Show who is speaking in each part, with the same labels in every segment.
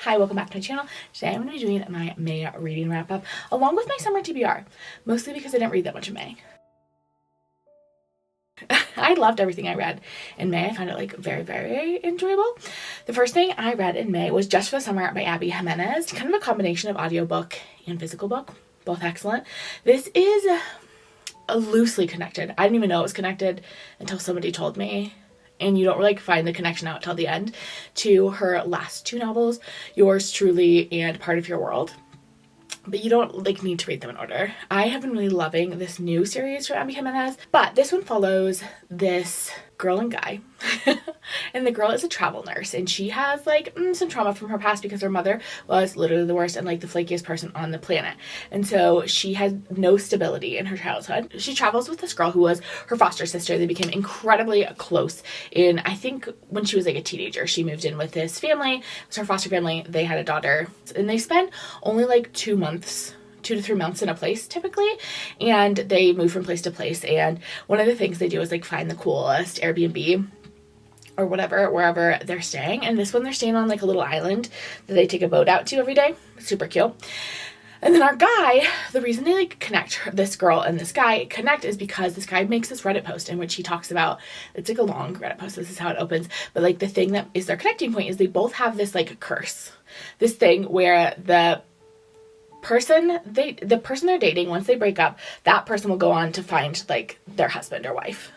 Speaker 1: Hi, welcome back to my channel. Today I'm going to be doing my May reading wrap up along with my summer TBR, mostly because I didn't read that much in May. I loved everything I read in May. I found it very enjoyable. The first thing I read in May was Just for the Summer by Abby Jimenez, kind of a combination of audiobook and physical book, both excellent. This is loosely connected. I didn't even know it was connected until somebody told me. And you don't find the connection out till the end to her last two novels, Yours Truly and Part of Your World. But you don't need to read them in order. I have been really loving this new series from Abby Jimenez, but this one follows this girl and guy. And the girl is a travel nurse, and she has some trauma from her past because her mother was literally the worst and the flakiest person on the planet. And so she had no stability in her childhood. She travels with this girl who was her foster sister. They became incredibly close in, I think, when she was a teenager. She moved in with this family. It was her foster family. They had a daughter, and they spent only 2 months, 2 to 3 months in a place typically, and they move from place to place. And one of the things they do is find the coolest Airbnb or whatever, wherever they're staying. And this one, they're staying on a little island that they take a boat out to every day. Super cute. And then our guy, the reason they connect, this girl and this guy connect, is because this guy makes this Reddit post in which he talks about, it's a long Reddit post, this is how it opens, but the thing that is their connecting point is they both have this curse, this thing where the person they're dating, once they break up, that person will go on to find their husband or wife.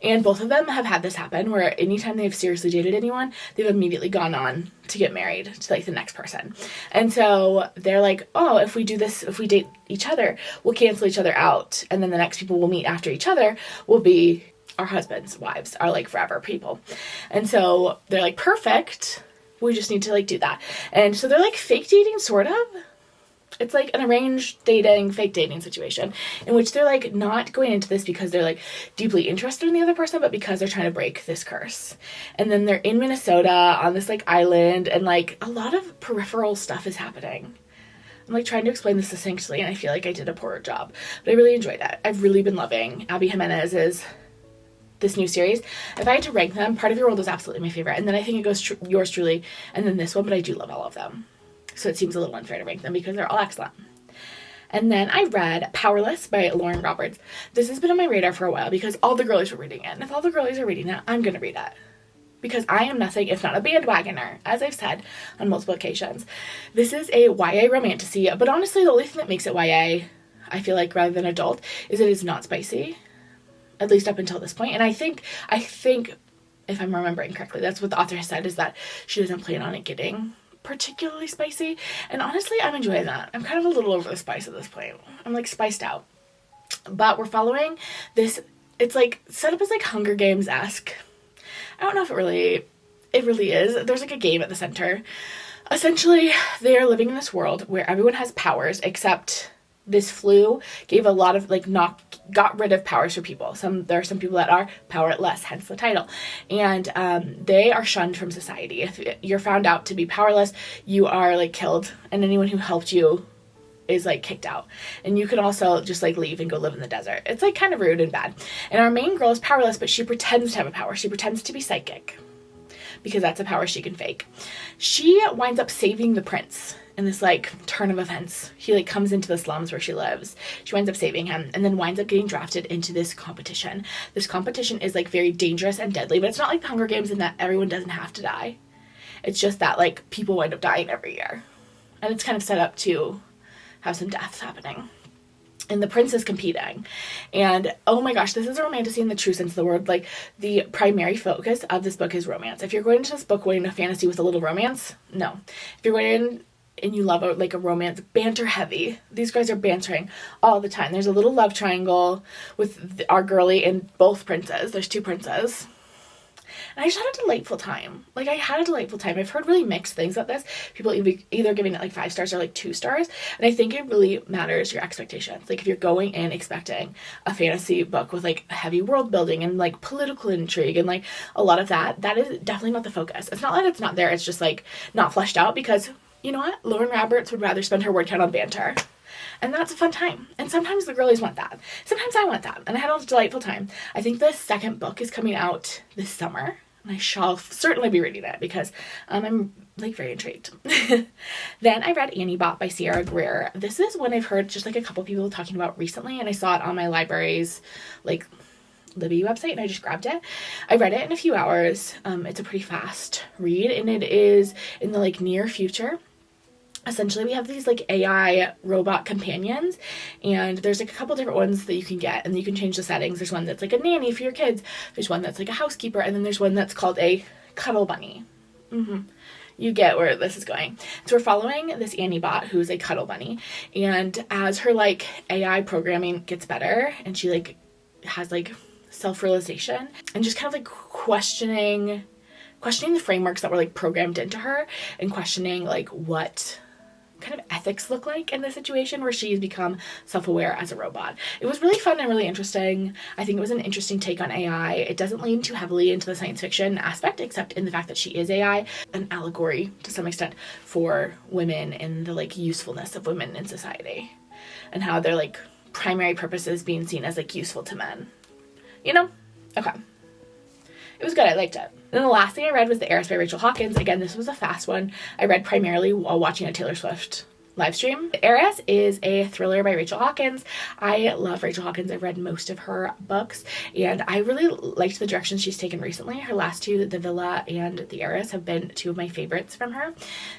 Speaker 1: And both of them have had this happen where anytime they've seriously dated anyone, they've immediately gone on to get married to the next person. And so they're oh, if we do this, if we date each other, we'll cancel each other out. And then the next people we'll meet after each other will be our husbands, wives, our forever people. And so they're perfect. We just need to do that. And so they're fake dating, sort of. It's an arranged dating, fake dating situation in which they're not going into this because they're deeply interested in the other person, but because they're trying to break this curse. And then they're in Minnesota on this island, and a lot of peripheral stuff is happening. I'm trying to explain this succinctly, and I feel I did a poor job, but I really enjoyed it. I've really been loving Abby Jimenez's this new series. If I had to rank them, Part of Your World is absolutely my favorite, and then I think it goes Yours Truly, and then this one, but I do love all of them. So it seems a little unfair to rank them because they're all excellent. And then I read Powerless by Lauren Roberts. This has been on my radar for a while because all the girlies were reading it. And if all the girlies are reading it, I'm going to read it. Because I am nothing if not a bandwagoner, as I've said on multiple occasions. This is a YA romantasy, but honestly, the only thing that makes it YA, I feel rather than adult, is it is not spicy. At least up until this point. And I think, if I'm remembering correctly, that's what the author has said, is that she doesn't plan on it getting particularly spicy, and honestly I'm enjoying that. I'm kind of a little over the spice at this point. I'm spiced out, but we're following this. It's set up as Hunger Games-esque. I don't know if it really is. There's a game at the center. Essentially they are living in this world where everyone has powers, except this flu gave a lot of got rid of powers for people. There are some people that are powerless, hence the title, and they are shunned from society. If you're found out to be powerless, you are killed, and anyone who helped you is kicked out. And you can also just leave and go live in the desert. It's kind of rude and bad. And our main girl is powerless, but she pretends to have a power. She pretends to be psychic because that's a power she can fake. She winds up saving the prince in this turn of events. He comes into the slums where she lives. She winds up saving him, and then winds up getting drafted into this competition. This competition is very dangerous and deadly, but it's not the Hunger Games in that everyone doesn't have to die. It's just that people wind up dying every year, and it's kind of set up to have some deaths happening. And the prince is competing, and oh my gosh, this is a romantasy in the true sense of the word. The primary focus of this book is romance. If you're going into this book wanting a fantasy with a little romance, no. If you're going in and you love a romance, banter heavy, these guys are bantering all the time. There's a little love triangle with our girly and both princes. There's 2 princes. And I just had a delightful time. I had a delightful time. I've heard really mixed things about this. People either giving it 5 stars or 2 stars. And I think it really matters your expectations. If you're going in expecting a fantasy book with heavy world building and political intrigue and a lot of that is definitely not the focus. It's not that it's not there. It's just not fleshed out, because you know what? Lauren Roberts would rather spend her word count on banter. And that's a fun time. And sometimes the girlies want that. Sometimes I want that. And I had a delightful time. I think the second book is coming out this summer. And I shall certainly be reading it because I'm like very intrigued. Then I read Annie Bot by Sierra Greer. This is one I've heard just like a couple people talking about recently, and I saw it on my library's like Libby website and I just grabbed it. I read it in a few hours. It's a pretty fast read, and it is in the like near future. Essentially, we have these like AI robot companions, and there's like a couple different ones that you can get, and you can change the settings. There's one that's like a nanny for your kids. There's one that's like a housekeeper, and then there's one that's called a cuddle bunny. You get where this is going. So we're following this Annie Bot who's a cuddle bunny, and as her like AI programming gets better and she like has like self-realization and just kind of like questioning the frameworks that were like programmed into her, and questioning like what kind of ethics look like in this situation where she's become self-aware as a robot. It was really fun and really interesting. I think it was an interesting take on AI. It doesn't lean too heavily into the science fiction aspect, except in the fact that she is AI, an allegory to some extent for women and the like usefulness of women in society, and how their like primary purpose is being seen as like useful to men. You know? Okay. It was good. I liked it. Then the last thing I read was The Heiress by Rachel Hawkins. Again, this was a fast one. I read primarily while watching a Taylor Swift live stream. The Heiress is a thriller by Rachel Hawkins. I love Rachel Hawkins. I've read most of her books, and I really liked the direction she's taken recently. Her last two, The Villa and The Heiress, have been two of my favorites from her.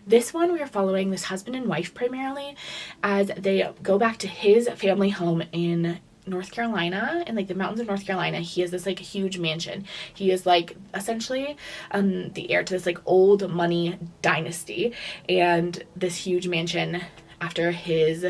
Speaker 1: This one, we are following this husband and wife primarily as they go back to his family home in North Carolina, in like the mountains of North Carolina. He has this like huge mansion. He is like essentially the heir to this like old money dynasty, and this huge mansion after his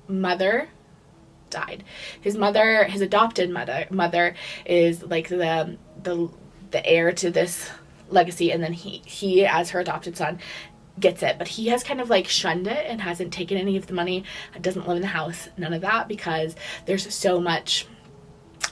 Speaker 1: mother died. His adopted mother is like the heir to this legacy, and then he as her adopted son gets it, but he has kind of like shunned it and hasn't taken any of the money, doesn't live in the house, none of that, because there's so much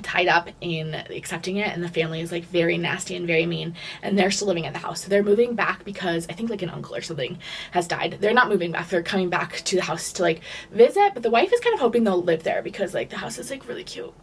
Speaker 1: tied up in accepting it, and the family is like very nasty and very mean, and they're still living at the house. So they're moving back because I think like an uncle or something has died. They're not moving back, they're coming back to the house to like visit, but the wife is kind of hoping they'll live there because like the house is like really cute.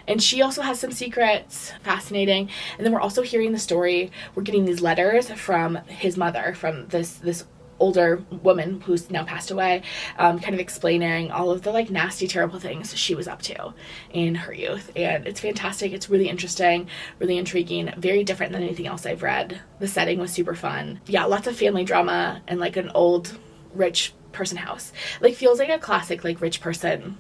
Speaker 1: And she also has some secrets. Fascinating. And then we're also hearing the story. We're getting these letters from his mother, from this older woman who's now passed away, kind of explaining all of the like nasty, terrible things she was up to in her youth. And it's fantastic. It's really interesting, really intriguing, very different than anything else I've read. The setting was super fun. Yeah, lots of family drama and like an old rich person house. Like feels like a classic like rich person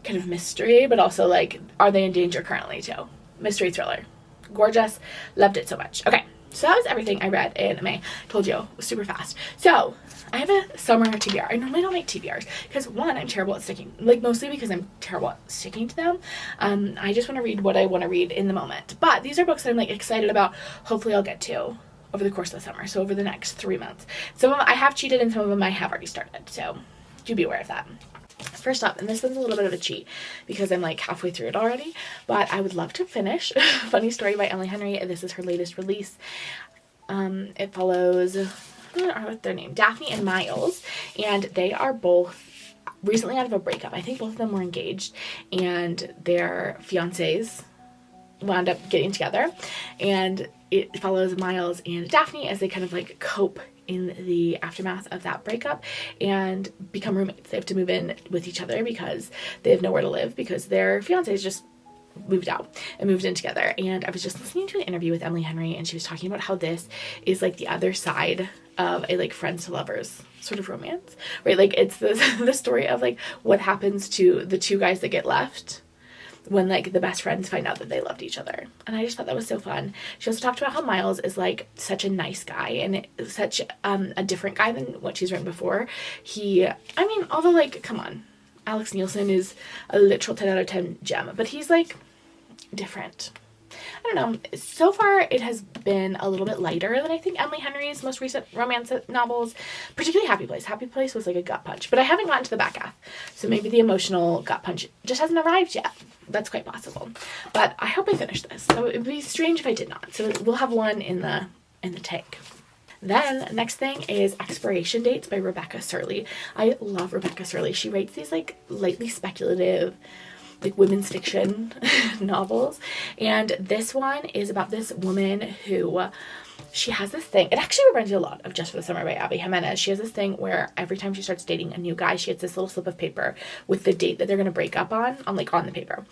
Speaker 1: kind of mystery, but also like, are they in danger currently too? Mystery thriller. Gorgeous. Loved it so much. Okay, so that was everything I read in May. Told you, it was super fast. So I have a summer TBR. I normally don't make TBRs because one, I'm terrible at sticking, like mostly because I'm terrible at sticking to them. I just want to read what I want to read in the moment. But these are books that I'm like excited about. Hopefully I'll get to over the course of the summer. So over the next 3 months. Some of them I have cheated and some of them I have already started. So do be aware of that. First up, and this one's a little bit of a cheat because I'm like halfway through it already, but I would love to finish Funny Story by Emily Henry. This is her latest release. It follows, what's their name? Daphne and Miles, and they are both recently out of a breakup. I think both of them were engaged, and their fiancés wound up getting together, and it follows Miles and Daphne as they kind of like cope in the aftermath of that breakup and become roommates. They have to move in with each other because they have nowhere to live because their fiancés just moved out and moved in together. And I was just listening to an interview with Emily Henry, and she was talking about how this is like the other side of a like friends to lovers sort of romance, right? Like it's the story of like what happens to the two guys that get left when like the best friends find out that they loved each other. And I just thought that was so fun. She also talked about how Miles is like such a nice guy and such a different guy than what she's written before. Although like, come on, Alex Nielsen is a literal 10 out of 10 gem, but he's like different. I don't know. So far, it has been a little bit lighter than I think Emily Henry's most recent romance novels, particularly Happy Place. Happy Place was like a gut punch, but I haven't gotten to the back half, so maybe the emotional gut punch just hasn't arrived yet. That's quite possible. But I hope I finish this. So it would be strange if I did not. So we'll have one in the tank. Then next thing is Expiration Dates by Rebecca Surley. I love Rebecca Surley. She writes these like lightly speculative, like women's fiction novels, and this one is about this woman who she has this thing. It actually reminds me a lot of Just for the Summer by Abby Jimenez. She has this thing where every time she starts dating a new guy, she gets this little slip of paper with the date that they're going to break up on the paper.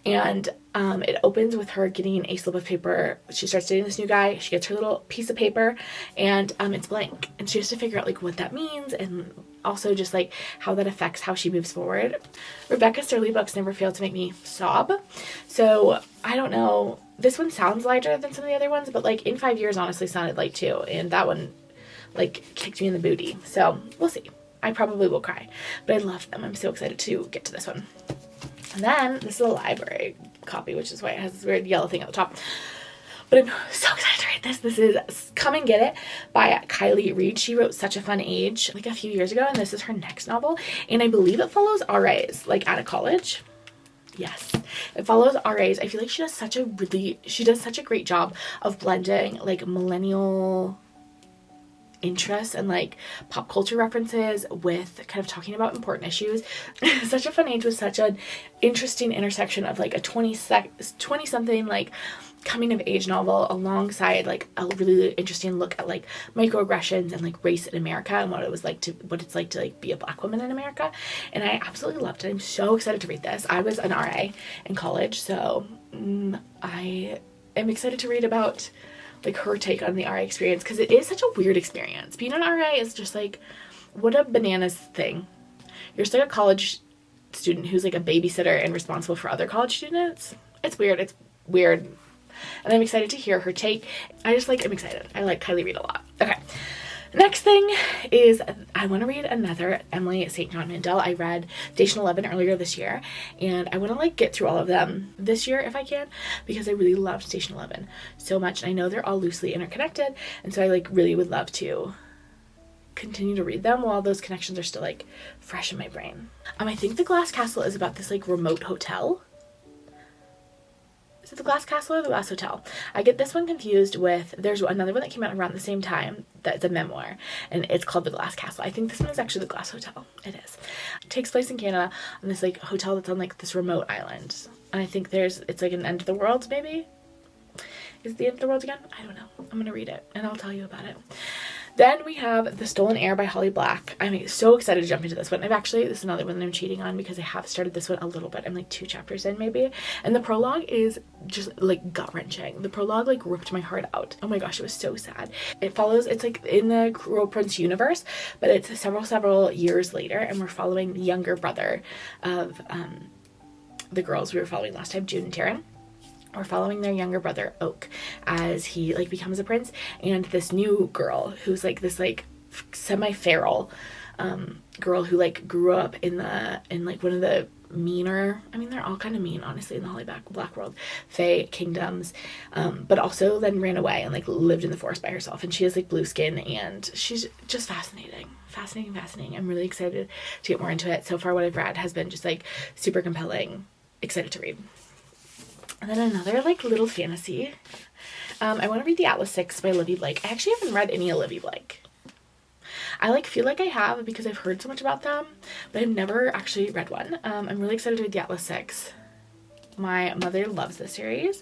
Speaker 1: And it opens with her getting a slip of paper. She starts dating this new guy. She gets her little piece of paper, and it's blank. And she has to figure out like what that means, and also just like how that affects how she moves forward. Rebecca Sturley books never fail to make me sob. So I don't know. This one sounds lighter than some of the other ones, but like In 5 Years honestly sounded light too. And that one like kicked me in the booty. So we'll see. I probably will cry, but I love them. I'm so excited to get to this one. And then this is a library copy, which is why it has this weird yellow thing at the top. But I'm so excited to read this. This is Come and Get It by Kylie Reed. She wrote Such a Fun Age like a few years ago, and this is her next novel. And I believe it follows RAs, like out of college. Yes, it follows RAs. I feel like she does such a great job of blending like millennial interests and like pop culture references with kind of talking about important issues. Such a Fun Age was such an interesting intersection of like a 20-something like coming of age novel alongside like a really interesting look at like microaggressions and like race in America and what it's like to like be a Black woman in America. And I absolutely loved it. I'm so excited to read this. I was an RA in college, so I am excited to read about like her take on the RA experience, because it is such a weird experience. Being an RA is just like, what a bananas thing. You're just like a college student who's like a babysitter and responsible for other college students. It's weird. And I'm excited to hear her take. I'm excited. I like Kylie Reed a lot. Okay. Next thing is I want to read another Emily St. John Mandel. I read Station 11 earlier this year, and I want to like get through all of them this year if I can, because I really loved Station 11 so much. And I know they're all loosely interconnected, and so I like really would love to continue to read them while those connections are still like fresh in my brain. I think The Glass Castle is about this like remote hotel. Is it The Glass Castle or The Glass Hotel? I get this one confused with, there's another one that came out around the same time that's a memoir, and it's called The Glass Castle. I think this one is actually The Glass Hotel. It is. It takes place in Canada on this like hotel that's on like this remote island. And I think it's like an end of the world maybe? Is it the end of the world again? I don't know. I'm going to read it and I'll tell you about it. Then we have The Stolen Heir by Holly Black. I'm so excited to jump into this one. This is another one that I'm cheating on because I have started this one a little bit. I'm like 2 chapters in maybe. And the prologue is just like gut-wrenching. The prologue like ripped my heart out. Oh my gosh, it was so sad. It's like in the Cruel Prince universe, but it's several years later, and we're following the younger brother of the girls we were following last time, June and Taryn. We're following their younger brother Oak as he like becomes a prince, and this new girl who's like this like semi-feral girl who like grew up in like one of the meaner, they're all kind of mean honestly in the Holly Black world, Fae kingdoms, but also then ran away and like lived in the forest by herself, and she has like blue skin, and she's just fascinating. I'm really excited to get more into it. So far what I've read has been just like super compelling. Excited to read. And then another like little fantasy. I want to read The Atlas 6 by Livy Blake. I actually haven't read any of Livy Blake. I like feel like I have because I've heard so much about them, but I've never actually read one. I'm really excited to read The Atlas 6. My mother loves this series.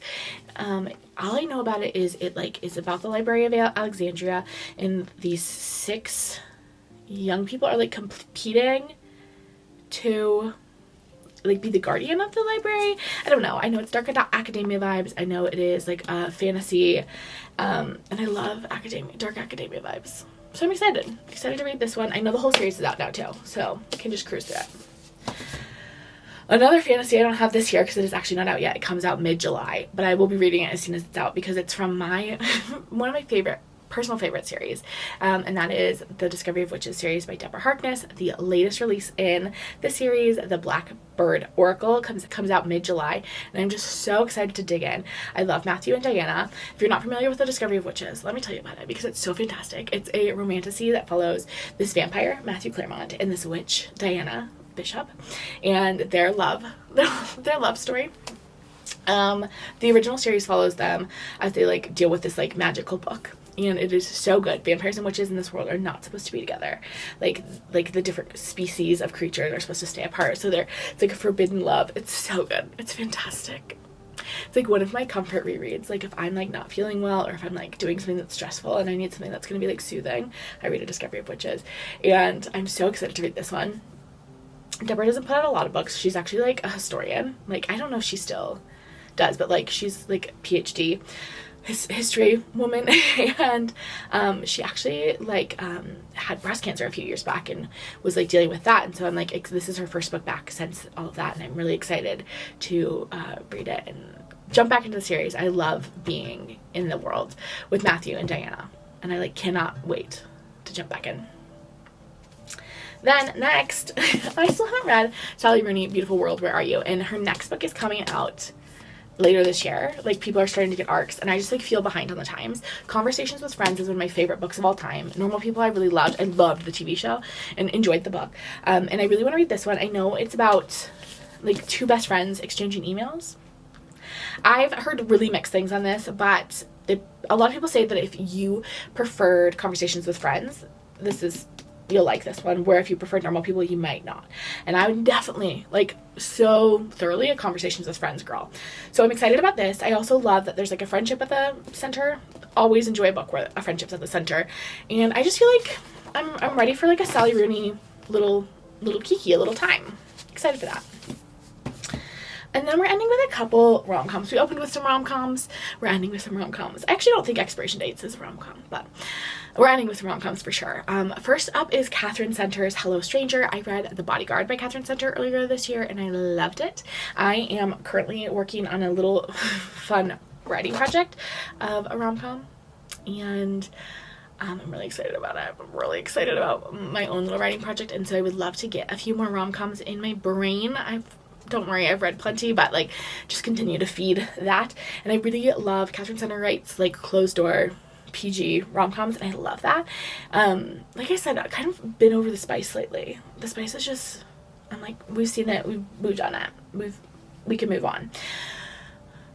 Speaker 1: All I know about it is is about the Library of Alexandria, and these 6 young people are like competing to like be the guardian of the library. I don't know. I know it's dark academia vibes. I know it is like fantasy, and I love dark academia vibes. So I'm excited to read this one. I know the whole series is out now too, so I can just cruise through it. Another fantasy I don't have this year because it is actually not out yet. It comes out mid-July, but I will be reading it as soon as it's out because it's from one of my personal favorite series, and that is the Discovery of Witches series by Deborah Harkness. The latest release in the series, The Blackbird Oracle, comes out mid-July, and I'm just so excited to dig in. I love Matthew and Diana. If you're not familiar with the Discovery of Witches, let me tell you about it because it's so fantastic. It's a romantasy that follows this vampire, Matthew Claremont, and this witch, Diana Bishop, and their love story. The original series follows them as they like deal with this like magical book. And it is so good. Vampires and witches in this world are not supposed to be together. Like the different species of creatures are supposed to stay apart. So it's like a forbidden love. It's so good. It's fantastic. It's like one of my comfort rereads. Like if I'm like not feeling well, or if I'm like doing something that's stressful and I need something that's going to be like soothing, I read A Discovery of Witches. And I'm so excited to read this one. Deborah doesn't put out a lot of books. She's actually like a historian. Like I don't know if she still does, but like she's like PhD history woman. And she actually like had breast cancer a few years back and was like dealing with that. And so I'm like, this is her first book back since all of that, and I'm really excited to read it and jump back into the series. I love being in the world with Matthew and Diana, and I like cannot wait to jump back in. Then next, I still haven't read Sally Rooney, Beautiful World, Where Are You? And her next book is coming out later this year. Like people are starting to get arcs, and I just like feel behind on the times. Conversations with Friends is one of my favorite books of all time. Normal People I really loved. I loved the TV show and enjoyed the book. And I really want to read this one. I know it's about like two best friends exchanging emails. I've heard really mixed things on this, but a lot of people say that if you preferred Conversations with Friends, you'll like this one, where if you prefer Normal People, you might not. And I would definitely, like, so thoroughly a Conversations with Friends girl. So I'm excited about this. I also love that there's, like, a friendship at the center. Always enjoy a book where a friendship's at the center. And I just feel like I'm ready for, like, a Sally Rooney little kiki, a little time. Excited for that. And then we're ending with a couple rom-coms. We opened with some rom-coms. We're ending with some rom-coms. I actually don't think Expiration Dates is a rom-com, but we're ending with some rom-coms for sure. First up is Catherine Center's Hello Stranger. I read The Bodyguard by Catherine Center earlier this year, and I loved it. I am currently working on a little fun writing project of a rom-com, and I'm really excited about it. I'm really excited about my own little writing project, and so I would love to get a few more rom-coms in my brain. Don't worry, I've read plenty, but like just continue to feed that. And I really love Catherine Center writes like closed door PG rom-coms, and I love that. Like I said, I've kind of been over the spice lately. The spice is just, I'm like, we've seen it, we've moved on it, we can move on.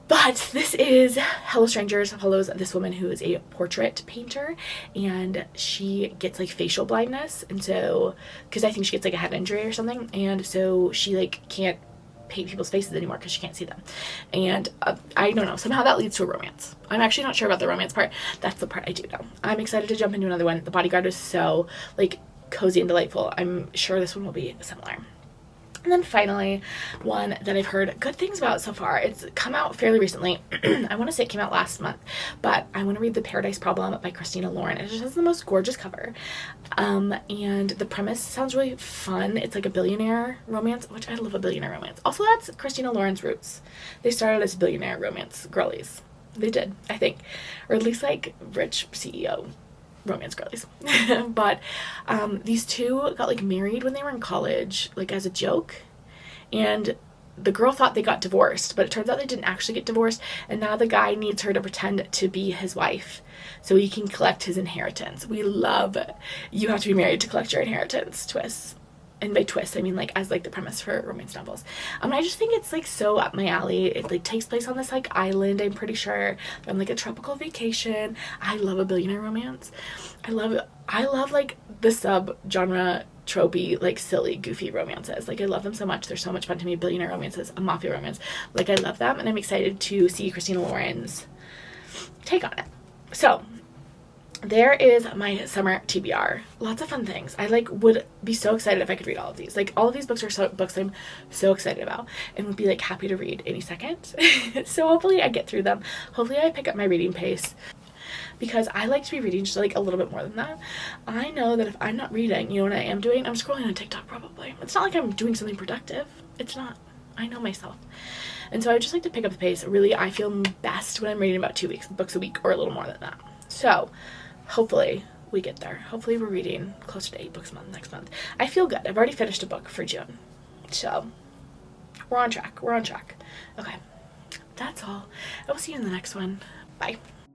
Speaker 1: But this is Hello Strangers. Follows this woman who is a portrait painter, and she gets like facial blindness, and so because I think she gets like a head injury or something, and so she like can't paint people's faces anymore because she can't see them. And I don't know, somehow that leads to a romance. I'm actually not sure about the romance part. That's the part I do know. I'm excited to jump into another one. The Bodyguard was so like cozy and delightful. I'm sure this one will be similar. And then finally, one that I've heard good things about so far. It's come out fairly recently. I want to say it came out last month, but I want to read The Paradise Problem by Christina Lauren. It just has the most gorgeous cover. And the premise sounds really fun. It's like a billionaire romance, which I love a billionaire romance. Also, that's Christina Lauren's roots. They started as billionaire romance girlies. They did, I think. Or at least like rich CEO romance girlies. But these two got like married when they were in college, like as a joke, and the girl thought they got divorced, but it turns out they didn't actually get divorced, and now the guy needs her to pretend to be his wife so he can collect his inheritance. We love you have to be married to collect your inheritance twists. And by twist, I mean like as like the premise for romance novels. I just think it's like so up my alley. It like takes place on this like island, I'm pretty sure, on like a tropical vacation. I love a billionaire romance. I love like the sub-genre tropey, like silly, goofy romances. Like I love them so much. They're so much fun to me. Billionaire romances, a mafia romance. Like I love them, and I'm excited to see Christina Lauren's take on it. So there is my summer TBR. Lots of fun things. I like would be so excited if I could read all of these. Like all of these books are books I'm so excited about and would be like happy to read any second. So hopefully I get through them. Hopefully I pick up my reading pace, because I like to be reading just like a little bit more than that. I know that if I'm not reading, you know what I am doing? I'm scrolling on TikTok probably. It's not like I'm doing something productive. It's not. I know myself. And so I just like to pick up the pace. Really, I feel best when I'm reading about 2 books a week or a little more than that. So hopefully we get there. Hopefully we're reading closer to 8 books a month next month. I feel good. I've already finished a book for June. So we're on track. Okay. That's all. I will see you in the next one. Bye.